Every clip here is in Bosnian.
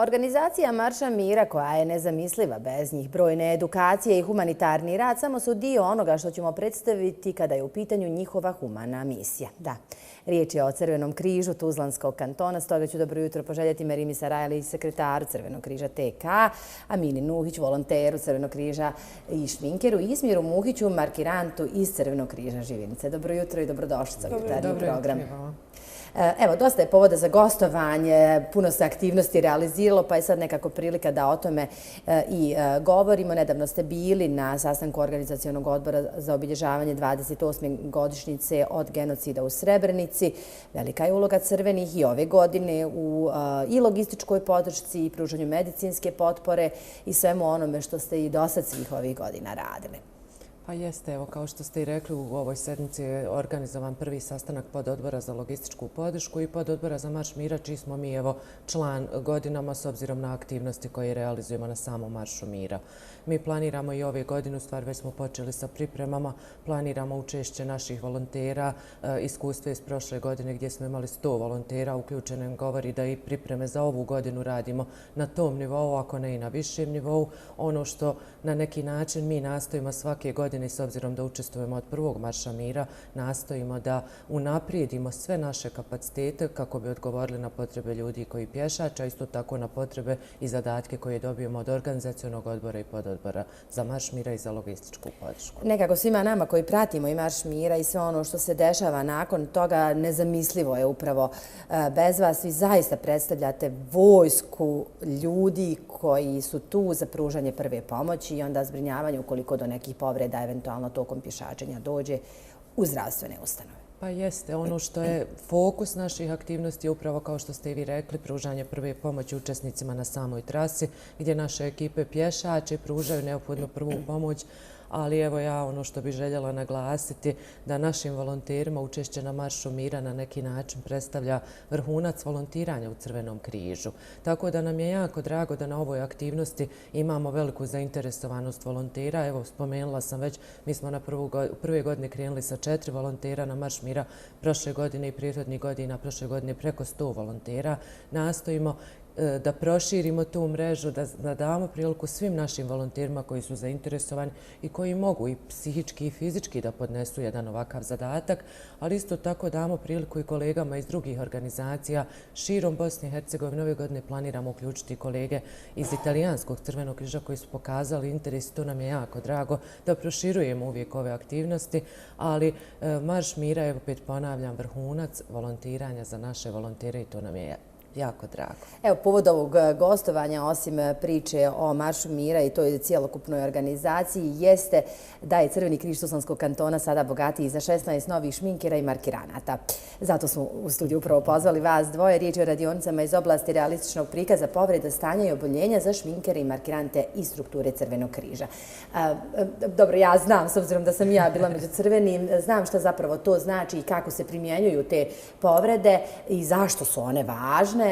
Organizacija Marša mira, koja je nezamisliva bez njih, brojne edukacije i humanitarni rad samo su dio onoga što ćemo predstaviti kada je u pitanju njihova humana misija. Da, riječ je o Crvenom križu Tuzlanskog kantona, stoga ću dobro jutro poželjeti Merimi Sarajli, sekretaru Crvenog križa TK, Amini Nuhić, volonteru Crvenog križa i šminkeru, i Ismiru Muhiću, markirantu iz Crvenog križa Živinice. Dobro jutro i dobrodošli u jutarnji program. Evo, dosta je povoda za gostovanje, puno se aktivnosti realiziralo, pa je sad nekako prilika da o tome i govorimo. Nedavno ste bili na sastanku Organizacionog odbora za obilježavanje 28. godišnjice od genocida u Srebrenici. Velika je uloga crvenih i ove godine u i logističkoj podršci i pružanju medicinske potpore i svemu onome što ste i dosad svih ovih godina radili. Pa jeste, evo kao što ste i rekli, u ovoj sedmici je organizovan prvi sastanak pododbora za logističku podršku i pododbora za Marš mira, čiji smo mi evo član godinama s obzirom na aktivnosti koje realizujemo na samom Maršu mira. Mi planiramo i ove godine, u stvari već smo počeli sa pripremama, planiramo učešće naših volontera, iskustvo iz prošle godine gdje smo imali 100 volontera uključene, govori da i pripreme za ovu godinu radimo na tom nivou, ako ne i na višem nivou. Ono što na neki način mi nastojimo svake godine, s obzirom da učestvujemo od prvog Marša mira, nastojimo da unaprijedimo sve naše kapacitete kako bi odgovorili na potrebe ljudi koji pješače, a isto tako na potrebe i zadatke koje dobijemo od Organizacionog odbora i pododbora za Marš mira i za logističku podršku. Nekako svima nama koji pratimo i Marš mira i sve ono što se dešava nakon toga, nezamislivo je upravo bez vas. Vi zaista predstavljate vojsku ljudi koji su tu za pružanje prve pomoći i onda zbrinjavanje ukoliko do nekih povreda eventualno tokom pješačenja dođe u zdravstvene ustanove. Pa jeste, ono što je fokus naših aktivnosti je upravo, kao što ste i vi rekli, pružanje prve pomoći učesnicima na samoj trasi gdje naše ekipe pješače pružaju neophodnu prvu pomoć. Ali evo ja ono što bih željela naglasiti da našim volonterima učešće na Maršu mira na neki način predstavlja vrhunac volontiranja u Crvenom križu. Tako da nam je jako drago da na ovoj aktivnosti imamo veliku zainteresovanost volontera. Evo, spomenula sam već, mi smo na prve godine krenuli sa 4 volontera na Marš mira, prošle godine i prethodnih godina, prošle godine preko 100 volontera. Nastojimo da proširimo tu mrežu, da damo priliku svim našim volonterima koji su zainteresovani i koji mogu i psihički i fizički da podnesu jedan ovakav zadatak, ali isto tako damo priliku i kolegama iz drugih organizacija širom Bosne i Hercegovine. Ove godine planiramo uključiti kolege iz Italijanskog Crvenog križa koji su pokazali interes i to nam je jako drago da proširujemo uvijek ove aktivnosti, ali Marš mira je, opet ponavljam, vrhunac volontiranja za naše volontere i to nam je jako drago. Evo, povod ovog gostovanja, osim priče o Maršu mira i toj cijelokupnoj organizaciji, jeste da je Crveni križ Tuzlanskog kantona sada bogatiji za 16 novih šminkera i markiranata. Zato smo u studiju upravo pozvali vas dvoje. Riječ je o radionicama iz oblasti realističnog prikaza povreda, stanja i oboljenja za šminkere i markirante iz strukture Crvenog križa. Dobro, ja znam, s obzirom da sam ja bila među crvenim, znam šta zapravo to znači i kako se primjenjuju te povrede i zašto su one važne.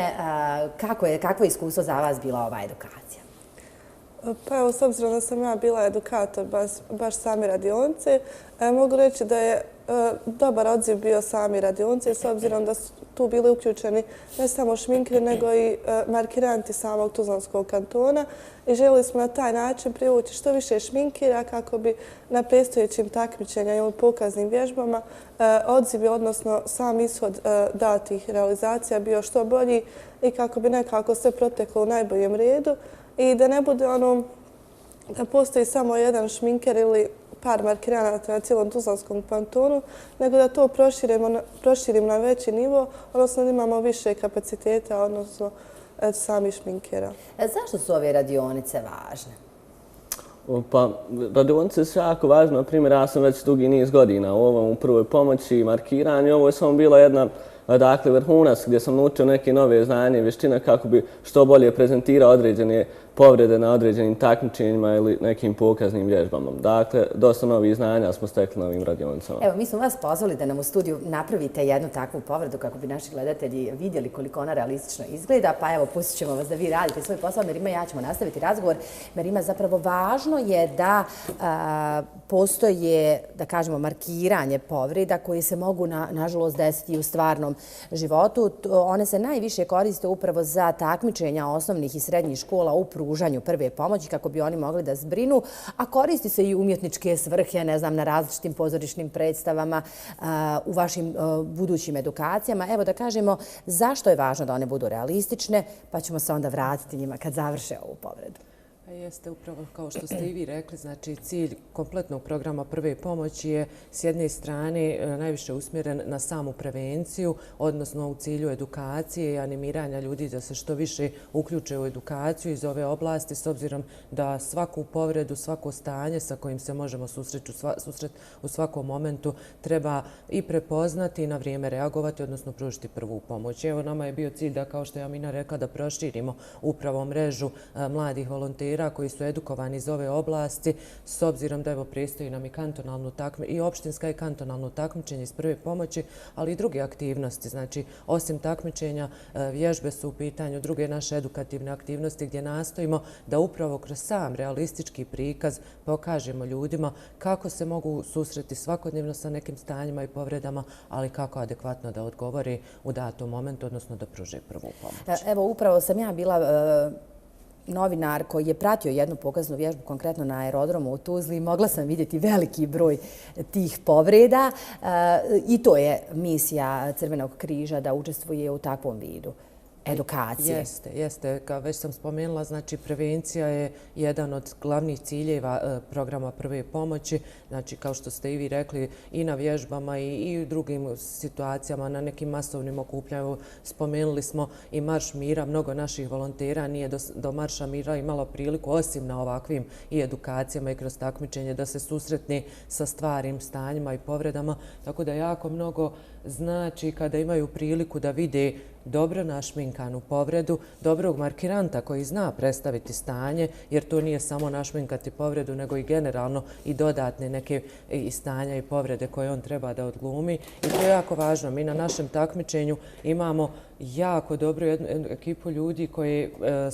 Kakvo je iskustvo za vas bila ova edukacija? Pa evo, s obzirom da sam ja bila edukator baš same radionice, mogu reći da je dobar odziv bio sami radionice, s obzirom da su tu bili uključeni ne samo šminkeri, nego i markiranti samog Tuzlanskog kantona i željeli smo na taj način privući što više šminkera kako bi na predstojećim takmičenjima ili pokaznim vježbama odzivi, odnosno sam ishod datih realizacija bio što bolji i kako bi nekako sve proteklo u najboljem redu i da ne bude ono da postoji samo jedan šminker ili par markiranata na cijelom Tuzlanskom kantonu, nego da to proširimo na veći nivo, odnosno da imamo više kapaciteta, odnosno samih šminkera. Zašto su ove radionice važne? Pa, radionice su jako važne. Na primjer, ja sam već dugi niz godina u ovom u prvoj pomoći i markiranju. Ovo je samo bila jedna vrhunac gdje sam naučio neke nove znanje i vještine kako bi što bolje prezentirao određene povrede na određenim takmičenjima ili nekim pokaznim vježbama. Dakle, dosta novih znanja smo stekli na ovim radionicama. Evo, mi smo vas pozvali da nam u studiju napravite jednu takvu povredu kako bi naši gledatelji vidjeli koliko ona realistično izgleda, pa evo, pustit ćemo vas da vi radite svoj posao. Merima i ja ćemo nastaviti razgovor. Merima, zapravo važno je da postoje, da kažemo, markiranje povreda koje se mogu, nažalost, desiti i u stvarnom životu. One se najviše koriste upravo za takmičenja osnovnih i srednjih škola u pružanju prve pomoći kako bi oni mogli da zbrinu, a koristi se i umjetničke svrhe, ne znam, na različitim pozorišnim predstavama, u vašim budućim edukacijama. Evo da kažemo zašto je važno da one budu realistične, pa ćemo se onda vratiti njima kad završe ovu povredu. Jeste upravo kao što ste i vi rekli, znači cilj kompletnog programa prve pomoći je s jedne strane najviše usmjeren na samu prevenciju, odnosno u cilju edukacije i animiranja ljudi da se što više uključe u edukaciju iz ove oblasti, s obzirom da svaku povredu, svako stanje sa kojim se možemo susreti u svakom momentu treba i prepoznati i na vrijeme reagovati, odnosno pružiti prvu pomoć. Evo, nama je bio cilj da, kao što je Amina rekla, da proširimo upravo mrežu mladih volontera koji su edukovani iz ove oblasti, s obzirom da evo predstoji nam i opštinska i kantonalno takmičenje iz prve pomoći, ali i druge aktivnosti. Znači, osim takmičenja, vježbe su u pitanju, druge naše edukativne aktivnosti gdje nastojimo da upravo kroz sam realistički prikaz pokažemo ljudima kako se mogu susreti svakodnevno sa nekim stanjima i povredama, ali kako adekvatno da odgovori u datom momentu, odnosno da pruže prvu pomoć. Evo, upravo sam ja bila novinar koji je pratio jednu pokaznu vježbu konkretno na aerodromu u Tuzli i mogla sam vidjeti veliki broj tih povreda i to je misija Crvenog križa da učestvuje u takvom vidu edukacije. Jeste. Kao već sam spomenula, znači prevencija je jedan od glavnih ciljeva programa prve pomoći. Znači, kao što ste i vi rekli, i na vježbama i u drugim situacijama, na nekim masovnim okupljanjima. Spomenuli smo i Marš mira. Mnogo naših volontera nije do Marša mira imalo priliku, osim na ovakvim i edukacijama i kroz takmičenje, da se susretne sa stvarnim stanjima i povredama. Tako da jako mnogo znači kada imaju priliku da vide dobro našminkanu povredu, dobrog markiranta koji zna predstaviti stanje, jer to nije samo našminkati povredu, nego i generalno i dodatne neke i stanja i povrede koje on treba da odglumi. I to je jako važno. Mi na našem takmičenju imamo jako dobru ekipu ljudi koji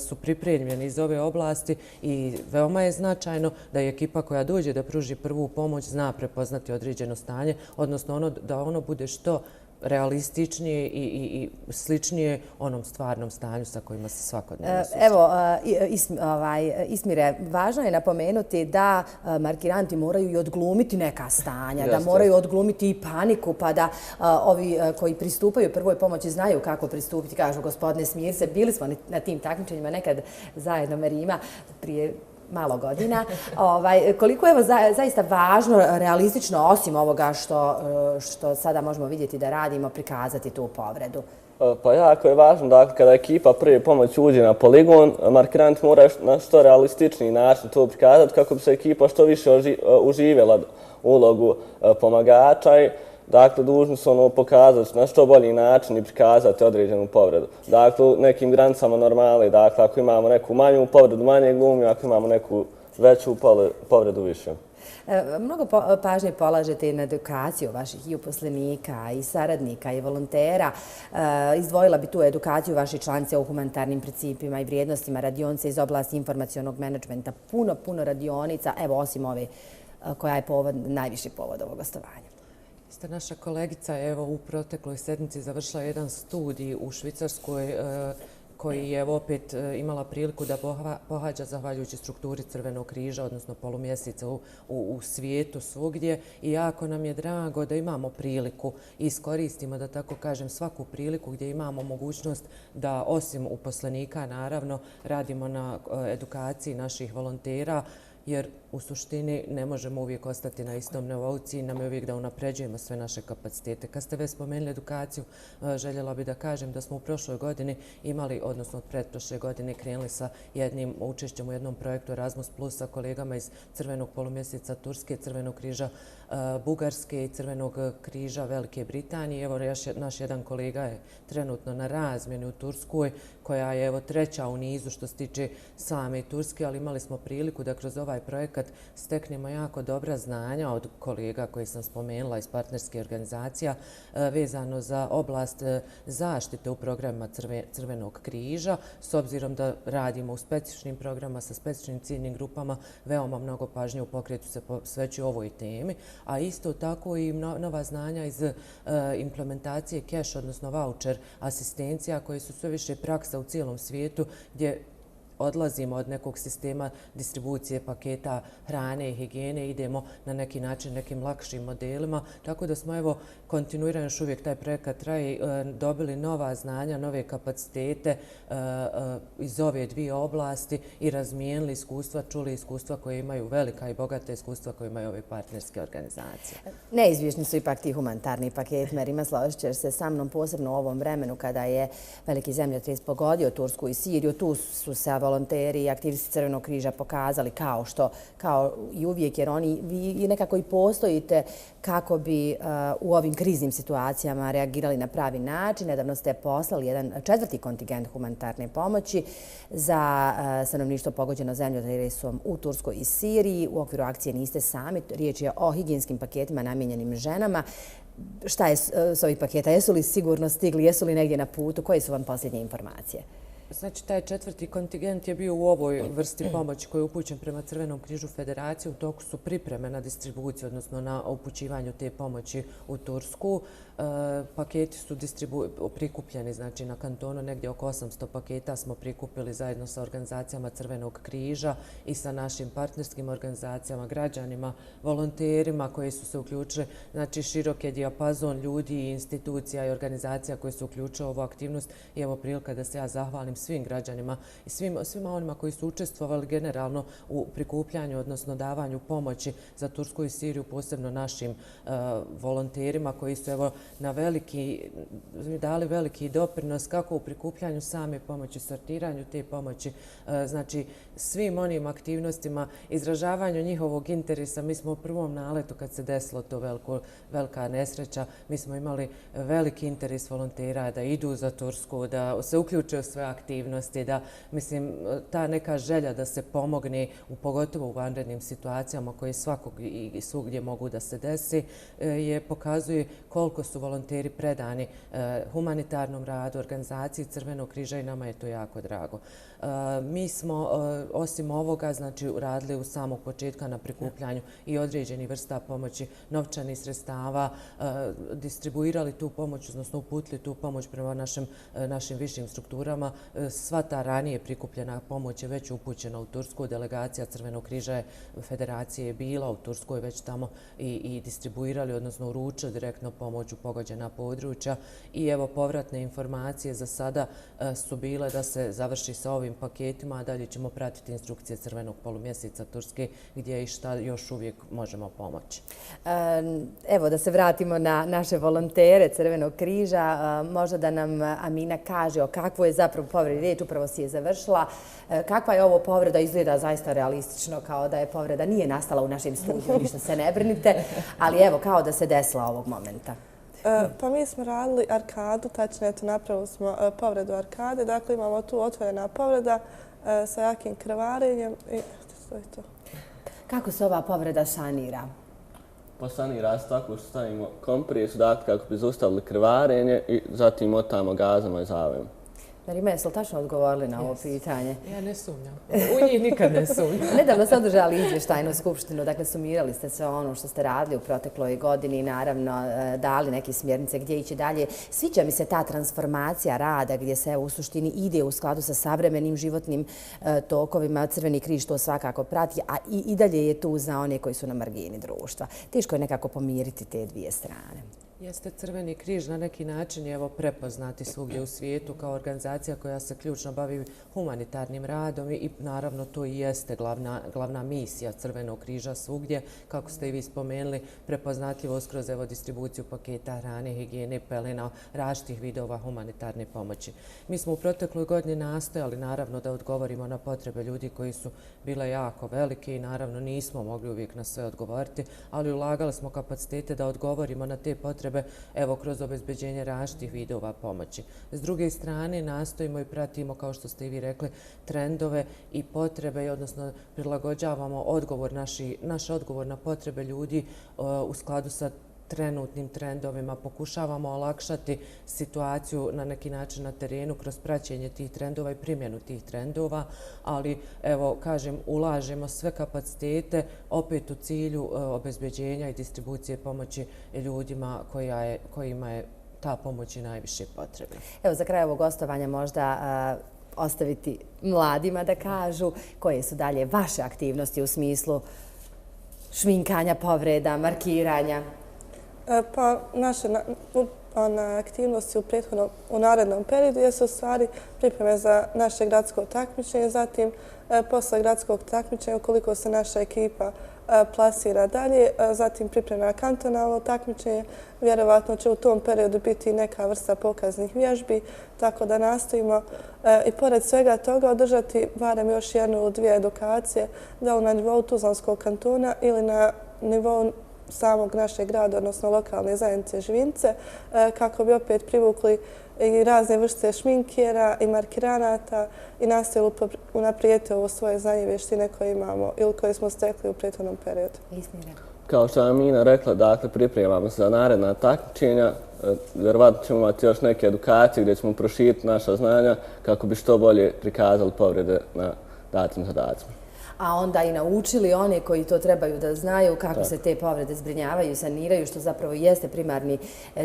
su pripremljeni iz ove oblasti i veoma je značajno da je ekipa koja dođe da pruži prvu pomoć zna prepoznati određeno stanje, odnosno da ono bude što realističnije i sličnije onom stvarnom stanju sa kojima se svakodnevno susrećemo. Evo, Ismire, važno je napomenuti da markiranti moraju i odglumiti neka stanja, da moraju odglumiti i paniku, pa da ovi koji pristupaju prvoj pomoći znaju kako pristupiti. Kažu, gospodine, smir se, bili smo na tim takmičenjima nekad zajedno, Merima, prije malo godina. Koliko je zaista važno, realistično, osim ovoga što sada možemo vidjeti da radimo, prikazati tu povredu? Pa jako je važno da kada ekipa prve pomoći uđe na poligon, markirant mora na što realističniji način to prikazati kako bi se ekipa što više uživjela ulogu pomagača i dakle, dužni su pokazati na što bolji način i prikazati određenu povredu. Dakle, u nekim granicama normali, dakle, ako imamo neku manju povredu, manje glumi, ako imamo neku veću povredu, više. Mnogo pažnje polažete i na edukaciju vaših i uposlenika, i saradnika, i volontera. Izdvojila bi tu edukaciju vaših članice o humanitarnim principima i vrijednostima, radionice iz oblasti informacionog menadžmenta. Puno radionica, evo, osim ove koja je najviši povod ovog gostovanja. Naša kolegica je u protekloj sedmici završila jedan studij u Švicarskoj koji je opet imala priliku da pohađa zahvaljujući strukturi Crvenog križa, odnosno polumjeseca u svijetu svugdje. I jako nam je drago da imamo priliku i iskoristimo, da tako kažem, svaku priliku gdje imamo mogućnost da osim uposlenika, naravno, radimo na edukaciji naših volontera, jer u suštini ne možemo uvijek ostati na istom nivou. Cilj nam je uvijek da unapređujemo sve naše kapacitete. Kad ste već spomenuli edukaciju, željela bih da kažem da smo u prošloj godini imali, odnosno od pretprošle godine, krenuli sa jednim učešćem u jednom projektu Erasmus Plus sa kolegama iz Crvenog polumjeseca Turske, Crvenog križa Bugarske i Crvenog križa Velike Britanije. Evo, naš jedan kolega je trenutno na razmjeni u Turskoj, koja je treća u nizu što se tiče same Turske, ali imali smo priliku da kroz ovaj projekat steknemo jako dobra znanja od kolega koji sam spomenula iz partnerskih organizacija vezano za oblast zaštite u programima Crvenog križa. S obzirom da radimo u specifičnim programima sa specifičnim ciljnim grupama, veoma mnogo pažnje u pokretu se posvećuje ovoj temi, a isto tako i nova znanja iz implementacije cash, odnosno voucher asistencija, koje su sve više praksa u cijelom svijetu, gdje odlazimo od nekog sistema distribucije paketa hrane i higijene, idemo na neki način nekim lakšim modelima. Tako da smo kontinuirano, još uvijek taj projekat traje, dobili nova znanja, nove kapacitete iz ove dvije oblasti i razmijenili iskustva, čuli iskustva koje imaju velika i bogata iskustva koje imaju ove partnerske organizacije. Neizbježni su ipak ti humanitarni paketi. Merima, složit ćeš se sa mnom, posebno u ovom vremenu kada je veliki zemljotres pogodio Tursku i Siriju. Tu su se volonteri i aktivisti Crvenog križa pokazali kao i uvijek, jer vi nekako i postojite kako bi u ovim kriznim situacijama reagirali na pravi način. Nedavno ste poslali jedan 4. kontingent humanitarne pomoći za stanovništvo pogođeno zemljotresom u Turskoj i Siriji. U okviru akcije Niste sami. Riječ je o higijenskim paketima namijenjenim ženama. Šta je s ovih paketa? Jesu li sigurno stigli? Jesu li negdje na putu? Koje su vam posljednje informacije? Znači, taj 4. kontingent je bio u ovoj vrsti pomoći koji je upućen prema Crvenom križu Federacije. U toku su pripreme na distribuciju, odnosno na upućivanju te pomoći u Tursku. Paketi su prikupljeni, znači na kantonu negdje oko 800 paketa smo prikupili zajedno sa organizacijama Crvenog križa i sa našim partnerskim organizacijama, građanima, volonterima koji su se uključili, znači širok je dijapazon ljudi i institucija i organizacija koji su uključili u ovu aktivnost. I evo prilika da se ja zahvalim svim građanima i svima onima koji su učestvovali generalno u prikupljanju, odnosno davanju pomoći za Tursku i Siriju, posebno našim volonterima koji su dali veliki doprinos kako u prikupljanju same pomoći, sortiranju te pomoći, znači svim onim aktivnostima, izražavanju njihovog interesa. Mi smo u prvom naletu kad se desilo to velika nesreća, mi smo imali veliki interes volontera da idu za Tursku, da se uključe u sve aktivnosti, da, mislim, ta neka želja da se pomogne, pogotovo u vanrednim situacijama koje svakog i svugdje mogu da se desi, pokazuje koliko su volonteri predani humanitarnom radu, organizaciji Crvenog križa i nama je to jako drago. Mi smo, osim ovoga, znači, radili u samog početka na prikupljanju i određenih vrsta pomoći, novčanih sredstava, distribuirali tu pomoć, odnosno uputili tu pomoć prema našim višim strukturama. Sva ta ranije prikupljena pomoć je već upućena u Tursku. Delegacija Crvenog križa Federacije je bila u Turskoj već tamo i distribuirali, odnosno uručili direktno pomoć u pogođena područja. I evo, povratne informacije za sada su bile da se završi sa ovim paketima, a dalje ćemo pratiti instrukcije Crvenog polumjeseca Turske gdje i šta još uvijek možemo pomoći. Evo, da se vratimo na naše volontere Crvenog križa. Možda da nam Amina kaže o kakvoj je zapravo povredi riječ, upravo si je završila. Kakva je ovo povreda? Izgleda zaista realistično, kao da je povreda nije nastala u našem studiju, ništa se ne brinite, ali evo, kao da se desila ovog momenta. Pa mi smo radili arkadu, tačnije napravili smo povredu arkade, dakle imamo tu otvorena povreda sa jakim krvarenjem i to je to. Kako se ova povreda sanira? Pa sanira se tako što stavimo kompresu, dakle kako bi zaustavili krvarenje i zatim motamo gazama i zavijemo. Merima, jesu li tačno odgovorili na ovo pitanje? Ja ne sumnjam. U njih nikad ne sumnjam. Nedavno ste održali izvještajnu skupštinu, dakle sumirali ste sve ono što ste radili u protekloj godini i naravno dali neke smjernice gdje ići dalje. Sviđa mi se ta transformacija rada gdje se u suštini ide u skladu sa savremenim životnim tokovima. Crveni križ to svakako prati, a i dalje je tu za one koji su na margini društva. Teško je nekako pomiriti te dvije strane. Jeste Crveni križ na neki način je prepoznati svugdje u svijetu kao organizacija koja se ključno bavi humanitarnim radom i naravno to i jeste glavna misija Crvenog križa svugdje. Kako ste i vi spomenuli, prepoznatljivost kroz distribuciju paketa hrane, higijene, pelena, različitih vidova humanitarne pomoći. Mi smo u protekloj godini nastojali naravno da odgovorimo na potrebe ljudi koji su bile jako velike i naravno nismo mogli uvijek na sve odgovoriti, ali ulagali smo kapacitete da odgovorimo na te potrebe kroz obezbeđenje različitih vidova pomoći. S druge strane, nastojimo i pratimo, kao što ste i vi rekli, trendove i potrebe, odnosno prilagođavamo naš odgovor na potrebe ljudi u skladu sa trenutnim trendovima, pokušavamo olakšati situaciju na neki način na terenu kroz praćenje tih trendova i primjenu tih trendova, ali kažem, ulažemo sve kapacitete opet u cilju obezbeđenja i distribucije pomoći ljudima kojima je ta pomoć i najviše potrebna. Evo, za kraj ovog gostovanja možda ostaviti mladima da kažu koje su dalje vaše aktivnosti u smislu šminkanja povreda, markiranja. Pa naše aktivnosti u narednom periodu jesu u stvari pripreme za naše gradsko takmičenje, zatim posle gradskog takmičenja ukoliko se naša ekipa plasira dalje, zatim priprema kantonalno takmičenje. Vjerovatno će u tom periodu biti neka vrsta pokaznih vježbi, tako da nastojimo i pored svega toga održati barem još jednu ili dvije edukacije, da li na nivou Tuzlanskog kantona ili na nivou samog našeg grada, odnosno lokalne zajednice Živince, kako bi opet privukli i razne vrste šminkera i markiranata i nastavili unaprijediti ovo svoje znanje i vještine koje imamo ili koje smo stekli u prethodnom periodu. Kao što je Mina rekla, dakle, pripremamo se za naredna takmičenja. Vjerovatno ćemo imati još neke edukacije gdje ćemo proširiti naša znanja kako bi što bolje prikazali povrede na datim zadacima. A onda i naučili one koji to trebaju da znaju kako se te povrede zbrinjavaju, saniraju, što zapravo jeste primarni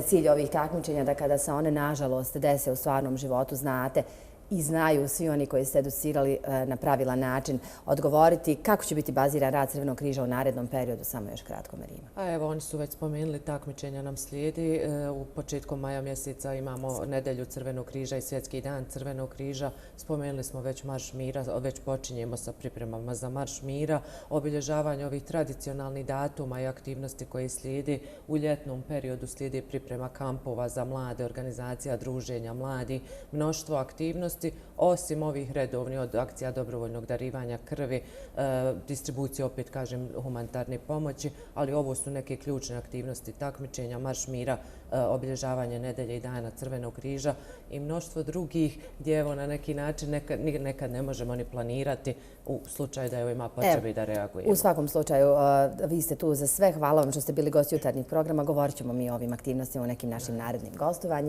cilj ovih takmičenja, da kada se one nažalost dese u stvarnom životu, znate i znaju svi oni koji ste educirali na pravilan način odgovoriti. Kako će biti baziran rad Crvenog križa u narednom periodu? Samo još kratko, Marina. Oni su već spomenuli, takmičenja nam slijedi. U početku maja mjeseca imamo Nedelju Crvenog križa i Svjetski dan Crvenog križa. Spomenuli smo već Marš mira, već počinjemo sa pripremama za Marš mira. Obilježavanje ovih tradicionalnih datuma i aktivnosti koje slijedi. U ljetnom periodu slijedi priprema kampova za mlade, organizacija druženja mladi, mnoštvo aktivnosti. Osim ovih redovnih od akcija dobrovoljnog darivanja krvi, distribucije, opet kažem, humanitarne pomoći, ali ovo su neke ključne aktivnosti takmičenja, Marš mira, obilježavanje Nedelje i dana Crvenog križa i mnoštvo drugih gdje na neki način nekad ne možemo ni planirati u slučaju da ima potrebe da reagujemo. U svakom slučaju, vi ste tu za sve. Hvala vam što ste bili gosti jutarnjih programa. Govorit ćemo mi o ovim aktivnostima u nekim našim narednim gostovanjima.